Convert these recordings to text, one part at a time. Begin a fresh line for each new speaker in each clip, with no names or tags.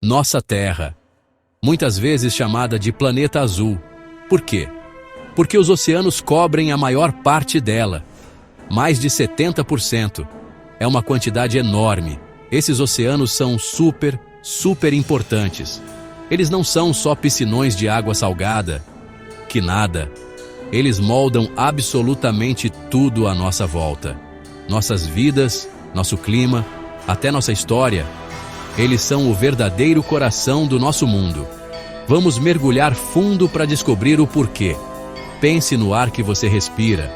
Nossa Terra, muitas vezes chamada de planeta azul. Por quê? Porque os oceanos cobrem a maior parte dela. Mais de 70%. É uma quantidade enorme. Esses oceanos são super importantes. Eles não são só piscinões de água salgada. Que nada. Eles moldam absolutamente tudo à nossa volta. Nossas vidas, nosso clima, até nossa história. Eles são o verdadeiro coração do nosso mundo. Vamos mergulhar fundo para descobrir o porquê. Pense no ar que você respira.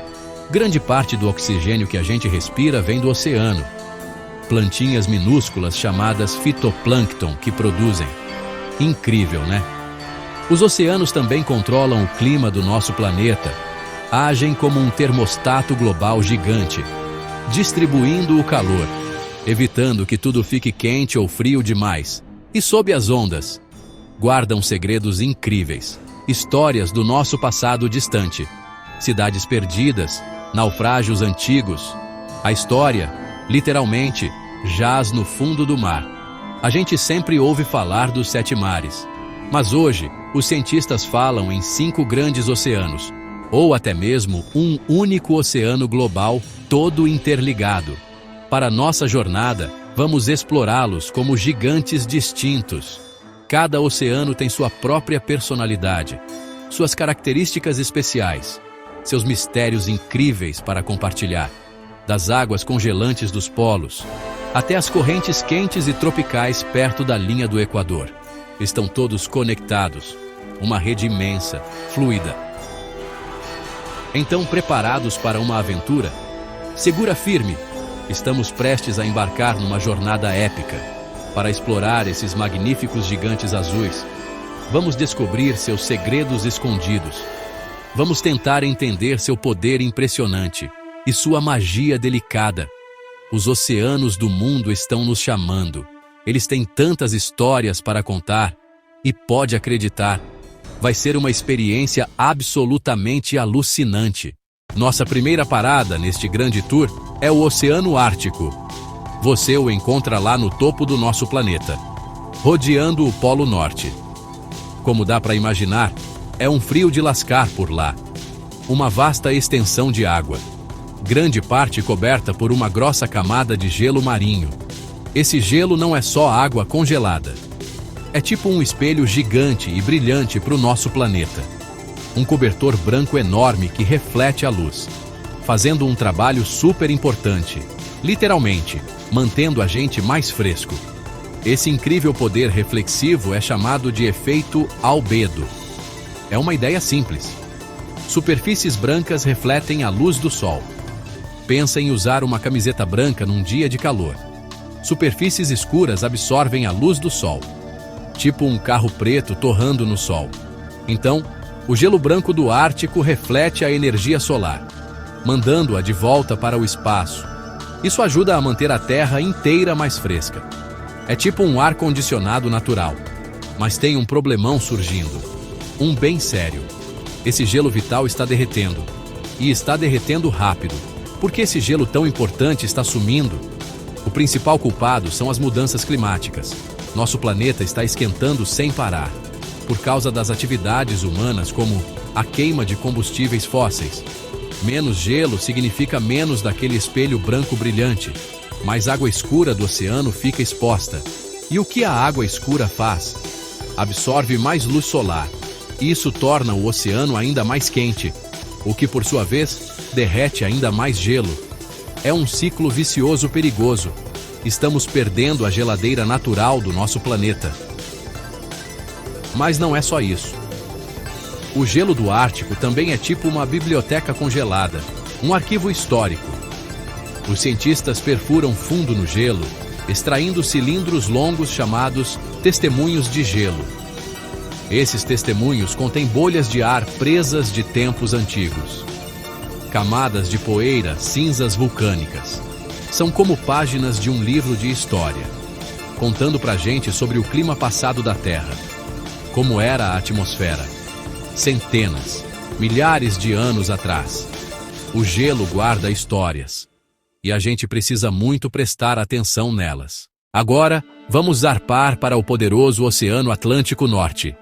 Grande parte do oxigênio que a gente respira vem do oceano. Plantinhas minúsculas chamadas fitoplâncton que produzem. Incrível, né? Os oceanos também controlam o clima do nosso planeta. Agem como um termostato global gigante, distribuindo o calor, evitando que tudo fique quente ou frio demais. E sob as ondas, guardam segredos incríveis, histórias do nosso passado distante, cidades perdidas, naufrágios antigos. A história, literalmente, jaz no fundo do mar. A gente sempre ouve falar dos 7 mares, mas hoje os cientistas falam em 5 grandes oceanos, ou até mesmo um único oceano global todo interligado. Para nossa jornada, vamos explorá-los como gigantes distintos. Cada oceano tem sua própria personalidade, suas características especiais, seus mistérios incríveis para compartilhar. Das águas congelantes dos polos, até as correntes quentes e tropicais perto da linha do Equador. Estão todos conectados, uma rede imensa, fluida. Então, preparados para uma aventura? Segura firme! Estamos prestes a embarcar numa jornada épica. Para explorar esses magníficos gigantes azuis, vamos descobrir seus segredos escondidos. Vamos tentar entender seu poder impressionante e sua magia delicada. Os oceanos do mundo estão nos chamando. Eles têm tantas histórias para contar. E pode acreditar, vai ser uma experiência absolutamente alucinante. Nossa primeira parada neste grande tour é o Oceano Ártico. Você o encontra lá no topo do nosso planeta, rodeando o Polo Norte. Como dá para imaginar, é um frio de lascar por lá. Uma vasta extensão de água, grande parte coberta por uma grossa camada de gelo marinho. Esse gelo não é só água congelada. É tipo um espelho gigante e brilhante para o nosso planeta. Um cobertor branco enorme que reflete a luz, fazendo um trabalho super importante, literalmente, mantendo a gente mais fresco. Esse incrível poder reflexivo é chamado de efeito albedo. É uma ideia simples. Superfícies brancas refletem a luz do sol. Pensa em usar uma camiseta branca num dia de calor. Superfícies escuras absorvem a luz do sol, tipo um carro preto torrando no sol. Então, o gelo branco do Ártico reflete a energia solar, mandando-a de volta para o espaço. Isso ajuda a manter a Terra inteira mais fresca. É tipo um ar-condicionado natural. Mas tem um problemão surgindo. Um bem sério. Esse gelo vital está derretendo. E está derretendo rápido. Por que esse gelo tão importante está sumindo? O principal culpado são as mudanças climáticas. Nosso planeta está esquentando sem parar, por causa das atividades humanas como a queima de combustíveis fósseis. Menos gelo significa menos daquele espelho branco brilhante, mais água escura do oceano fica exposta. E o que a água escura faz? Absorve mais luz solar. Isso torna o oceano ainda mais quente, o que por sua vez derrete ainda mais gelo. É um ciclo vicioso perigoso. Estamos perdendo a geladeira natural do nosso planeta. Mas não é só isso. O gelo do Ártico também é tipo uma biblioteca congelada, um arquivo histórico. Os cientistas perfuram fundo no gelo, extraindo cilindros longos chamados testemunhos de gelo. Esses testemunhos contêm bolhas de ar presas de tempos antigos. Camadas de poeira, cinzas vulcânicas. São como páginas de um livro de história, contando pra gente sobre o clima passado da Terra. Como era a atmosfera, centenas, milhares de anos atrás. O gelo guarda histórias, e a gente precisa muito prestar atenção nelas. Agora, vamos zarpar para o poderoso Oceano Atlântico Norte.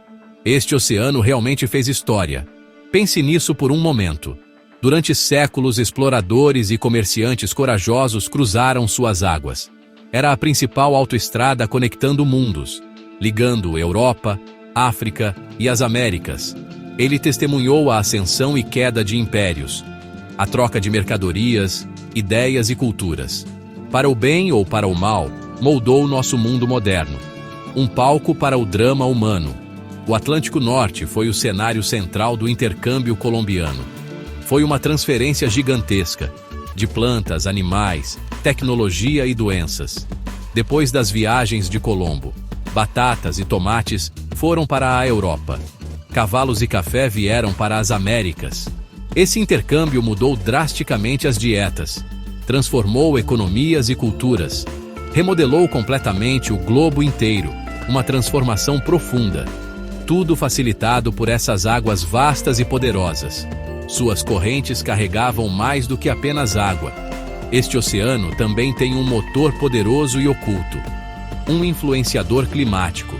Este oceano realmente fez história. Pense nisso por um momento. Durante séculos, exploradores e comerciantes corajosos cruzaram suas águas. Era a principal autoestrada conectando mundos, ligando Europa, África e as Américas. Ele testemunhou a ascensão e queda de impérios, a troca de mercadorias, ideias e culturas. Para o bem ou para o mal, moldou nosso mundo moderno. Um palco para o drama humano. O Atlântico Norte foi o cenário central do intercâmbio colombiano. Foi uma transferência gigantesca, de plantas, animais, tecnologia e doenças. Depois das viagens de Colombo, batatas e tomates foram para a Europa. Cavalos e café vieram para as Américas. Esse intercâmbio mudou drasticamente as dietas, transformou economias e culturas, remodelou completamente o globo inteiro, uma transformação profunda. Tudo facilitado por essas águas vastas e poderosas. Suas correntes carregavam mais do que apenas água. Este oceano também tem um motor poderoso e oculto. Um influenciador climático.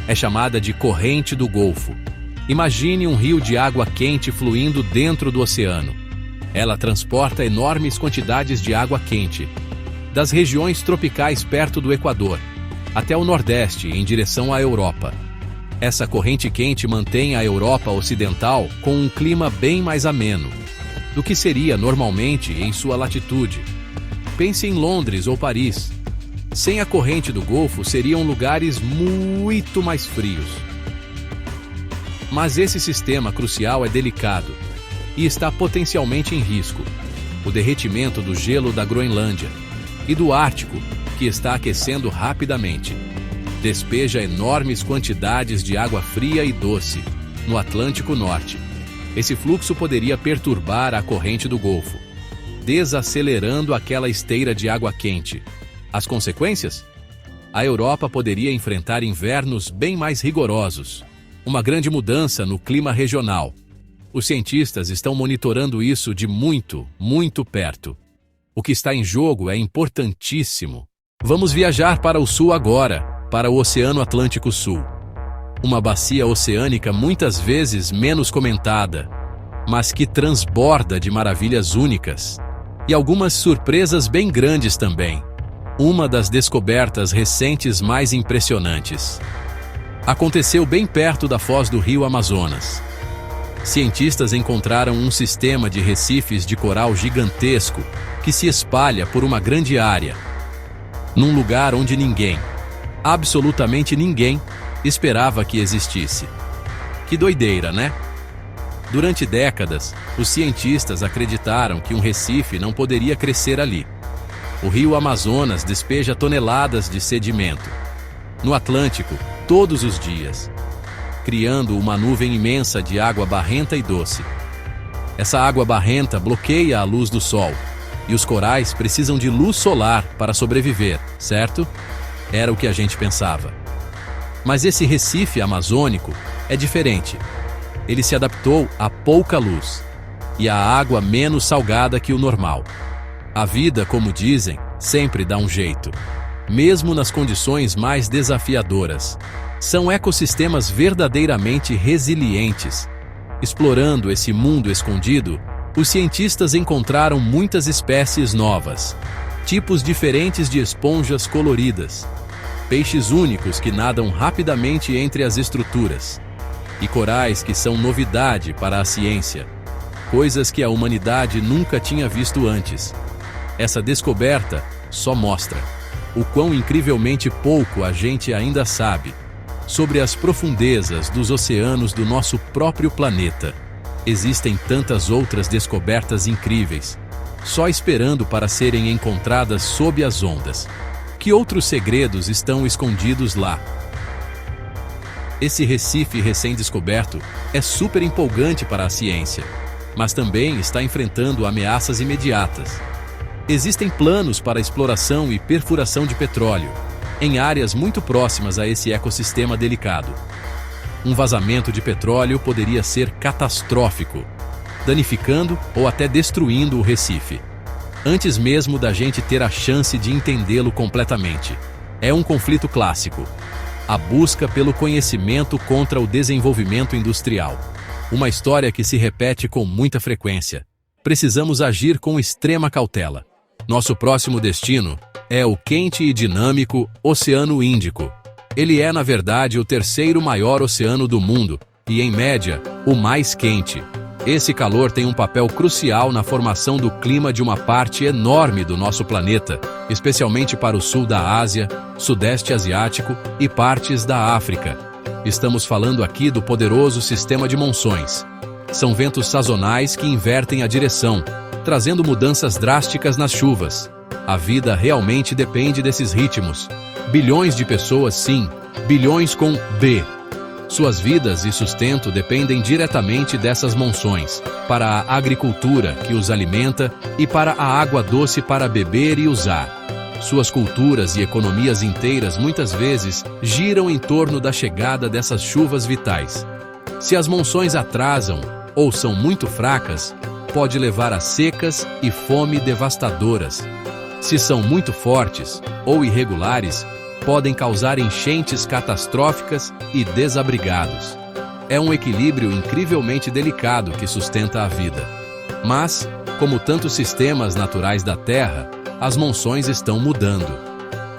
É chamada de corrente do Golfo. Imagine um rio de água quente fluindo dentro do oceano. Ela transporta enormes quantidades de água quente, das regiões tropicais perto do Equador, até o Nordeste, em direção à Europa. Essa corrente quente mantém a Europa Ocidental com um clima bem mais ameno do que seria normalmente em sua latitude. Pense em Londres ou Paris. Sem a corrente do Golfo, seriam lugares muito mais frios. Mas esse sistema crucial é delicado e está potencialmente em risco. O derretimento do gelo da Groenlândia e do Ártico, que está aquecendo rapidamente, despeja enormes quantidades de água fria e doce no Atlântico Norte. Esse fluxo poderia perturbar a corrente do Golfo, desacelerando aquela esteira de água quente. As consequências? A Europa poderia enfrentar invernos bem mais rigorosos, uma grande mudança no clima regional. Os cientistas estão monitorando isso de muito, muito perto. O que está em jogo é importantíssimo. Vamos viajar para o sul agora, para o Oceano Atlântico Sul. Uma bacia oceânica muitas vezes menos comentada, mas que transborda de maravilhas únicas. E algumas surpresas bem grandes também. Uma das descobertas recentes mais impressionantes aconteceu bem perto da foz do rio Amazonas. Cientistas encontraram um sistema de recifes de coral gigantesco que se espalha por uma grande área, num lugar onde ninguém, absolutamente ninguém, esperava que existisse. Que doideira, né? Durante décadas, os cientistas acreditaram que um recife não poderia crescer ali. O rio Amazonas despeja toneladas de sedimento no Atlântico todos os dias, criando uma nuvem imensa de água barrenta e doce. Essa água barrenta bloqueia a luz do sol, e os corais precisam de luz solar para sobreviver, certo? Era o que a gente pensava. Mas esse recife amazônico é diferente. Ele se adaptou a pouca luz e a água menos salgada que o normal. A vida, como dizem, sempre dá um jeito, mesmo nas condições mais desafiadoras. São ecossistemas verdadeiramente resilientes. Explorando esse mundo escondido, os cientistas encontraram muitas espécies novas, tipos diferentes de esponjas coloridas, peixes únicos que nadam rapidamente entre as estruturas, e corais que são novidade para a ciência, coisas que a humanidade nunca tinha visto antes. Essa descoberta só mostra o quão incrivelmente pouco a gente ainda sabe sobre as profundezas dos oceanos do nosso próprio planeta. Existem tantas outras descobertas incríveis, só esperando para serem encontradas sob as ondas. Que outros segredos estão escondidos lá? Esse recife recém-descoberto é super empolgante para a ciência, mas também está enfrentando ameaças imediatas. Existem planos para exploração e perfuração de petróleo, em áreas muito próximas a esse ecossistema delicado. Um vazamento de petróleo poderia ser catastrófico, danificando ou até destruindo o recife, antes mesmo da gente ter a chance de entendê-lo completamente. É um conflito clássico. A busca pelo conhecimento contra o desenvolvimento industrial. Uma história que se repete com muita frequência. Precisamos agir com extrema cautela. Nosso próximo destino é o quente e dinâmico Oceano Índico. Ele é, na verdade, o terceiro maior oceano do mundo e, em média, o mais quente. Esse calor tem um papel crucial na formação do clima de uma parte enorme do nosso planeta, especialmente para o sul da Ásia, Sudeste Asiático e partes da África. Estamos falando aqui do poderoso sistema de monções. São ventos sazonais que invertem a direção, trazendo mudanças drásticas nas chuvas. A vida realmente depende desses ritmos. Bilhões de pessoas, sim, bilhões com B. Suas vidas e sustento dependem diretamente dessas monções, para a agricultura que os alimenta e para a água doce para beber e usar. Suas culturas e economias inteiras muitas vezes giram em torno da chegada dessas chuvas vitais. Se as monções atrasam ou são muito fracas, pode levar a secas e fome devastadoras. Se são muito fortes ou irregulares, podem causar enchentes catastróficas e desabrigados. É um equilíbrio incrivelmente delicado que sustenta a vida. Mas, como tantos sistemas naturais da Terra, as monções estão mudando.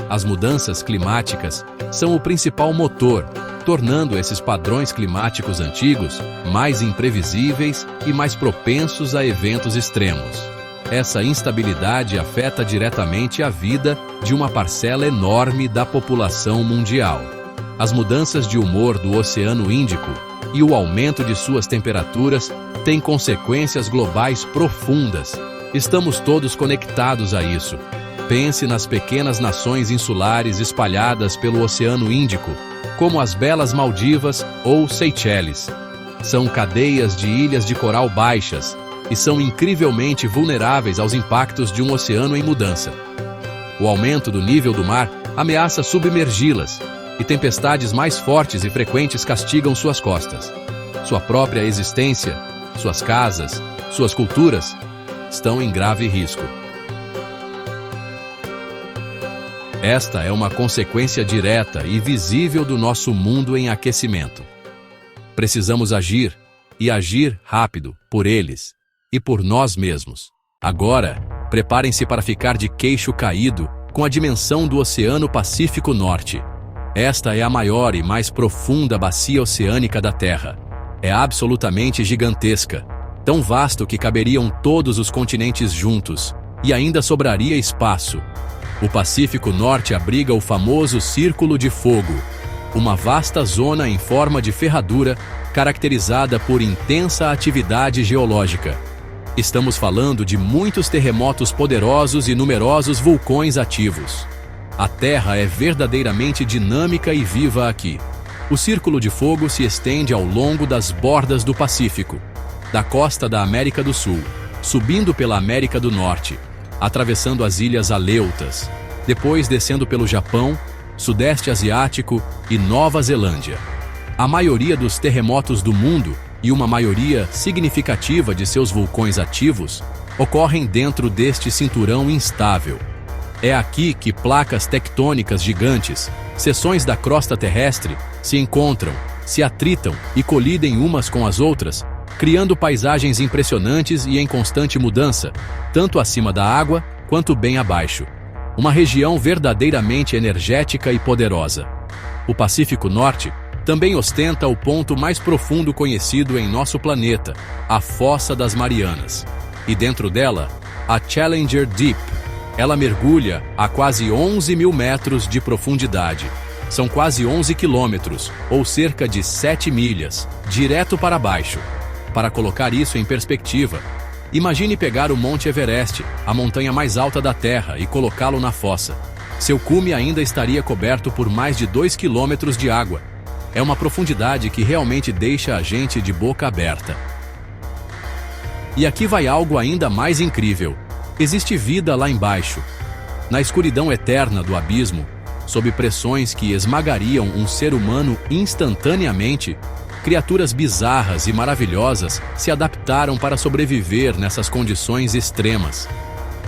As mudanças climáticas são o principal motor, tornando esses padrões climáticos antigos mais imprevisíveis e mais propensos a eventos extremos. Essa instabilidade afeta diretamente a vida de uma parcela enorme da população mundial. As mudanças de humor do Oceano Índico e o aumento de suas temperaturas têm consequências globais profundas. Estamos todos conectados a isso. Pense nas pequenas nações insulares espalhadas pelo Oceano Índico, como as belas Maldivas ou Seychelles. São cadeias de ilhas de coral baixas, e são incrivelmente vulneráveis aos impactos de um oceano em mudança. O aumento do nível do mar ameaça submergi-las, e tempestades mais fortes e frequentes castigam suas costas. Sua própria existência, suas casas, suas culturas estão em grave risco. Esta é uma consequência direta e visível do nosso mundo em aquecimento. Precisamos agir, e agir rápido, por eles. E por nós mesmos. Agora, preparem-se para ficar de queixo caído com a dimensão do Oceano Pacífico Norte. Esta é a maior e mais profunda bacia oceânica da Terra. É absolutamente gigantesca, tão vasto que caberiam todos os continentes juntos, e ainda sobraria espaço. O Pacífico Norte abriga o famoso Círculo de Fogo, uma vasta zona em forma de ferradura caracterizada por intensa atividade geológica. Estamos falando de muitos terremotos poderosos e numerosos vulcões ativos. A Terra é verdadeiramente dinâmica e viva aqui. O Círculo de Fogo se estende ao longo das bordas do Pacífico, da costa da América do Sul, subindo pela América do Norte, atravessando as Ilhas Aleutas, depois descendo pelo Japão, Sudeste Asiático e Nova Zelândia. A maioria dos terremotos do mundo e uma maioria significativa de seus vulcões ativos ocorrem dentro deste cinturão instável. É aqui que placas tectônicas gigantes, seções da crosta terrestre, se encontram, se atritam e colidem umas com as outras, criando paisagens impressionantes e em constante mudança, tanto acima da água quanto bem abaixo. Uma região verdadeiramente energética e poderosa. O Pacífico Norte também ostenta o ponto mais profundo conhecido em nosso planeta, a Fossa das Marianas. E dentro dela, a Challenger Deep. Ela mergulha a quase 11 mil metros de profundidade. São quase 11 quilômetros, ou cerca de 7 milhas, direto para baixo. Para colocar isso em perspectiva, imagine pegar o Monte Everest, a montanha mais alta da Terra, e colocá-lo na fossa. Seu cume ainda estaria coberto por mais de 2 quilômetros de água. É uma profundidade que realmente deixa a gente de boca aberta. E aqui vai algo ainda mais incrível. Existe vida lá embaixo. Na escuridão eterna do abismo, sob pressões que esmagariam um ser humano instantaneamente, criaturas bizarras e maravilhosas se adaptaram para sobreviver nessas condições extremas.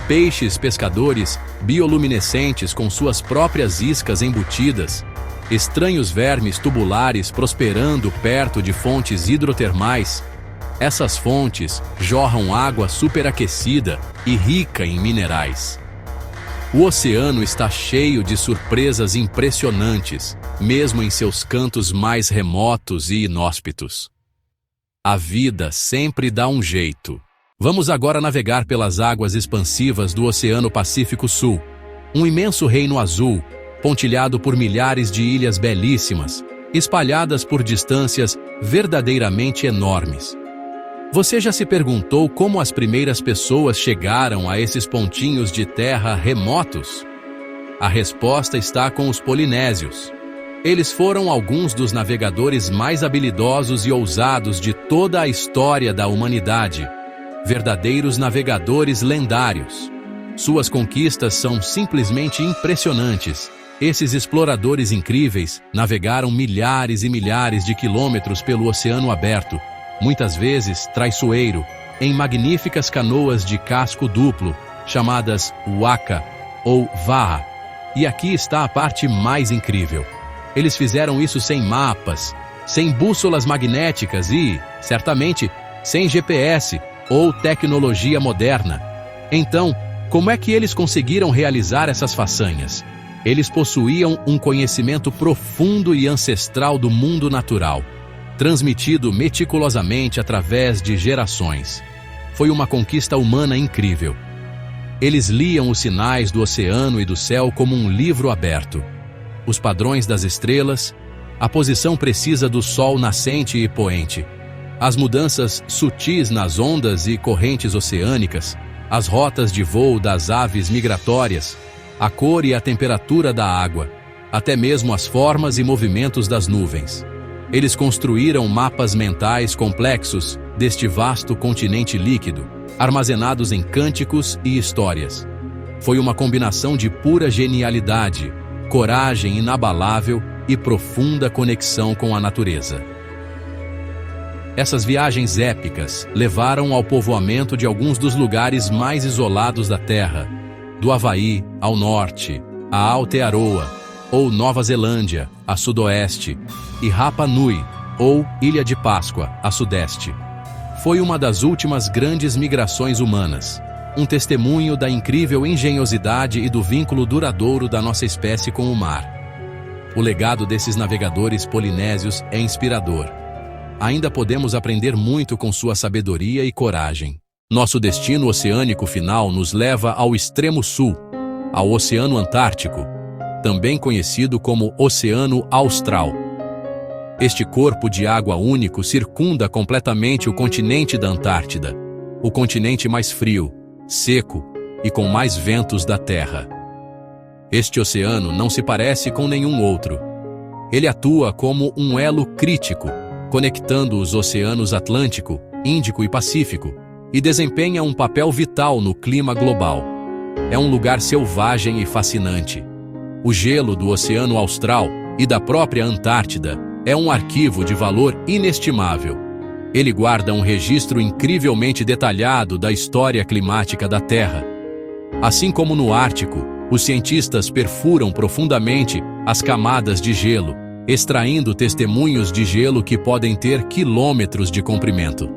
peixes pescadores bioluminescentes com suas próprias iscas embutidas, estranhos vermes tubulares prosperando perto de fontes hidrotermais. Essas fontes jorram água superaquecida e rica em minerais. O oceano está cheio de surpresas impressionantes, mesmo em seus cantos mais remotos e inóspitos. A vida sempre dá um jeito. Vamos agora navegar pelas águas expansivas do Oceano Pacífico Sul, um imenso reino azul, pontilhado por milhares de ilhas belíssimas, espalhadas por distâncias verdadeiramente enormes. Você já se perguntou como as primeiras pessoas chegaram a esses pontinhos de terra remotos? A resposta está com os polinésios. Eles foram alguns dos navegadores mais habilidosos e ousados de toda a história da humanidade. Verdadeiros navegadores lendários. Suas conquistas são simplesmente impressionantes. Esses exploradores incríveis navegaram milhares e milhares de quilômetros pelo oceano aberto, muitas vezes traiçoeiro, em magníficas canoas de casco duplo, chamadas waka ou vaha. E aqui está a parte mais incrível. Eles fizeram isso sem mapas, sem bússolas magnéticas e, certamente, sem GPS ou tecnologia moderna. Então, como é que eles conseguiram realizar essas façanhas? Eles possuíam um conhecimento profundo e ancestral do mundo natural, transmitido meticulosamente através de gerações. Foi uma conquista humana incrível. Eles liam os sinais do oceano e do céu como um livro aberto. Os padrões das estrelas, a posição precisa do sol nascente e poente, as mudanças sutis nas ondas e correntes oceânicas, as rotas de voo das aves migratórias, a cor e a temperatura da água, até mesmo as formas e movimentos das nuvens. Eles construíram mapas mentais complexos deste vasto continente líquido, armazenados em cânticos e histórias. Foi uma combinação de pura genialidade, coragem inabalável e profunda conexão com a natureza. Essas viagens épicas levaram ao povoamento de alguns dos lugares mais isolados da Terra, do Havaí ao norte, a Aotearoa, ou Nova Zelândia, a sudoeste, e Rapa Nui, ou Ilha de Páscoa, a sudeste. Foi uma das últimas grandes migrações humanas, um testemunho da incrível engenhosidade e do vínculo duradouro da nossa espécie com o mar. O legado desses navegadores polinésios é inspirador. Ainda podemos aprender muito com sua sabedoria e coragem. Nosso destino oceânico final nos leva ao extremo sul, ao Oceano Antártico, também conhecido como Oceano Austral. Este corpo de água único circunda completamente o continente da Antártida, o continente mais frio, seco e com mais ventos da Terra. Este oceano não se parece com nenhum outro. Ele atua como um elo crítico, conectando os oceanos Atlântico, Índico e Pacífico, e desempenha um papel vital no clima global. É um lugar selvagem e fascinante. O gelo do Oceano Austral e da própria Antártida é um arquivo de valor inestimável. Ele guarda um registro incrivelmente detalhado da história climática da Terra. Assim como no Ártico, os cientistas perfuram profundamente as camadas de gelo, extraindo testemunhos de gelo que podem ter quilômetros de comprimento.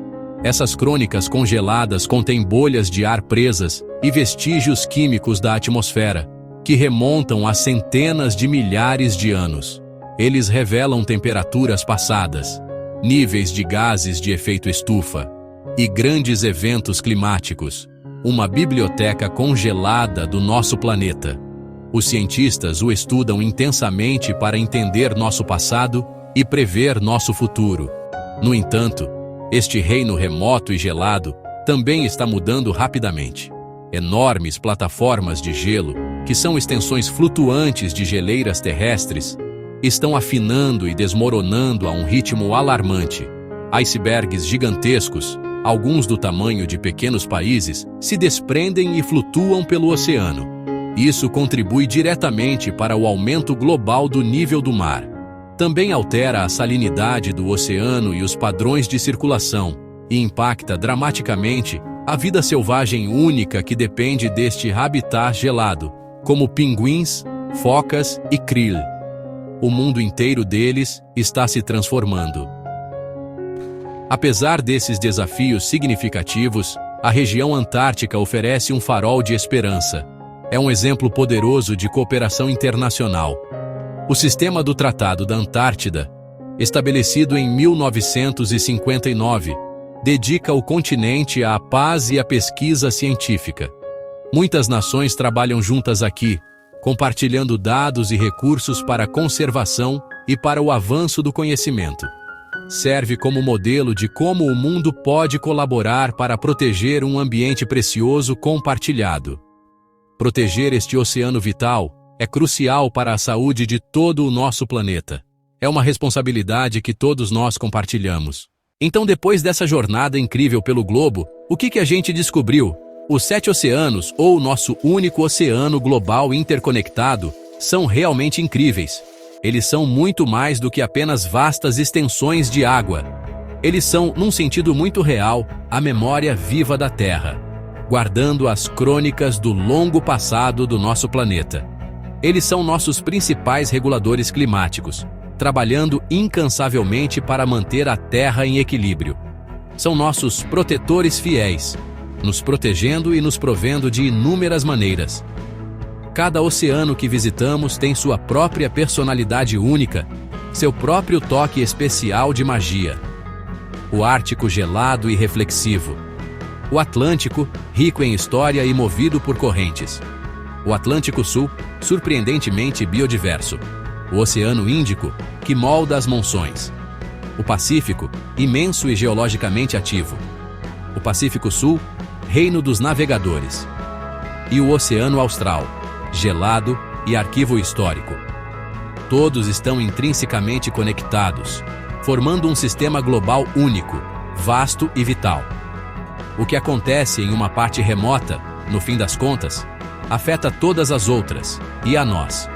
Essas crônicas congeladas contêm bolhas de ar presas e vestígios químicos da atmosfera, que remontam a centenas de milhares de anos. Eles revelam temperaturas passadas, níveis de gases de efeito estufa e grandes eventos climáticos, uma biblioteca congelada do nosso planeta. Os cientistas o estudam intensamente para entender nosso passado e prever nosso futuro. No entanto, este reino remoto e gelado também está mudando rapidamente. Enormes plataformas de gelo, que são extensões flutuantes de geleiras terrestres, estão afinando e desmoronando a um ritmo alarmante. Icebergs gigantescos, alguns do tamanho de pequenos países, se desprendem e flutuam pelo oceano. Isso contribui diretamente para o aumento global do nível do mar. Também altera a salinidade do oceano e os padrões de circulação, e impacta dramaticamente A vida selvagem única que depende deste habitat gelado, como pinguins, focas e krill. O mundo inteiro deles está se transformando. Apesar desses desafios significativos, a região antártica oferece um farol de esperança. É um exemplo poderoso de cooperação internacional. O sistema do Tratado da Antártida, estabelecido em 1959, dedica o continente à paz e à pesquisa científica. Muitas nações trabalham juntas aqui, compartilhando dados e recursos para a conservação e para o avanço do conhecimento. Serve como modelo de como o mundo pode colaborar para proteger um ambiente precioso compartilhado. Proteger este oceano vital é crucial para a saúde de todo o nosso planeta. É uma responsabilidade que todos nós compartilhamos. Então, depois dessa jornada incrível pelo globo, o que a gente descobriu? Os 7 oceanos, ou o nosso único oceano global interconectado, são realmente incríveis. Eles são muito mais do que apenas vastas extensões de água. Eles são, num sentido muito real, a memória viva da Terra, guardando as crônicas do longo passado do nosso planeta. Eles são nossos principais reguladores climáticos, trabalhando incansavelmente para manter a Terra em equilíbrio. São nossos protetores fiéis, nos protegendo e nos provendo de inúmeras maneiras. Cada oceano que visitamos tem sua própria personalidade única, seu próprio toque especial de magia. O Ártico gelado e reflexivo. O Atlântico, rico em história e movido por correntes. O Atlântico Sul, surpreendentemente biodiverso. O Oceano Índico, que molda as monções. O Pacífico, imenso e geologicamente ativo. O Pacífico Sul, reino dos navegadores. E o Oceano Austral, gelado e arquivo histórico. Todos estão intrinsecamente conectados, formando um sistema global único, vasto e vital. O que acontece em uma parte remota, no fim das contas, afeta todas as outras, e a nós.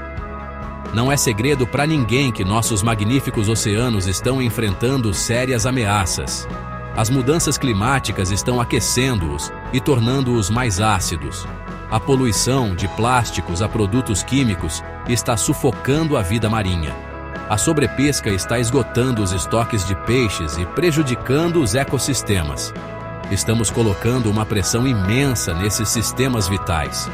Não é segredo para ninguém que nossos magníficos oceanos estão enfrentando sérias ameaças. As mudanças climáticas estão aquecendo-os e tornando-os mais ácidos. A poluição de plásticos a produtos químicos está sufocando a vida marinha. A sobrepesca está esgotando os estoques de peixes e prejudicando os ecossistemas. Estamos colocando uma pressão imensa nesses sistemas vitais.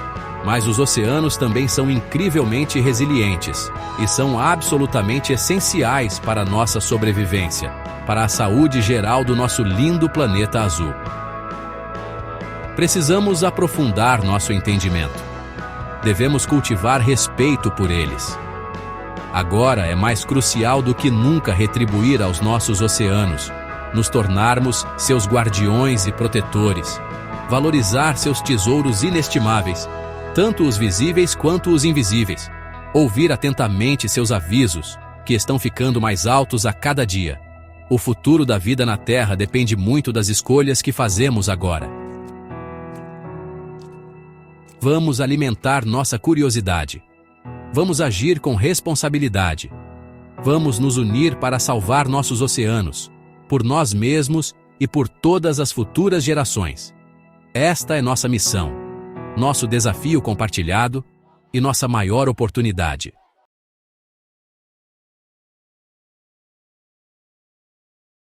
Mas os oceanos também são incrivelmente resilientes e são absolutamente essenciais para a nossa sobrevivência, para a saúde geral do nosso lindo planeta azul. Precisamos aprofundar nosso entendimento. Devemos cultivar respeito por eles. Agora é mais crucial do que nunca retribuir aos nossos oceanos, nos tornarmos seus guardiões e protetores, valorizar seus tesouros inestimáveis, tanto os visíveis quanto os invisíveis, ouvir atentamente seus avisos, que estão ficando mais altos a cada dia. O futuro da vida na Terra depende muito das escolhas que fazemos agora. Vamos alimentar nossa curiosidade. Vamos agir com responsabilidade. Vamos nos unir para salvar nossos oceanos, por nós mesmos e por todas as futuras gerações. Esta é nossa missão, nosso desafio compartilhado e nossa maior oportunidade.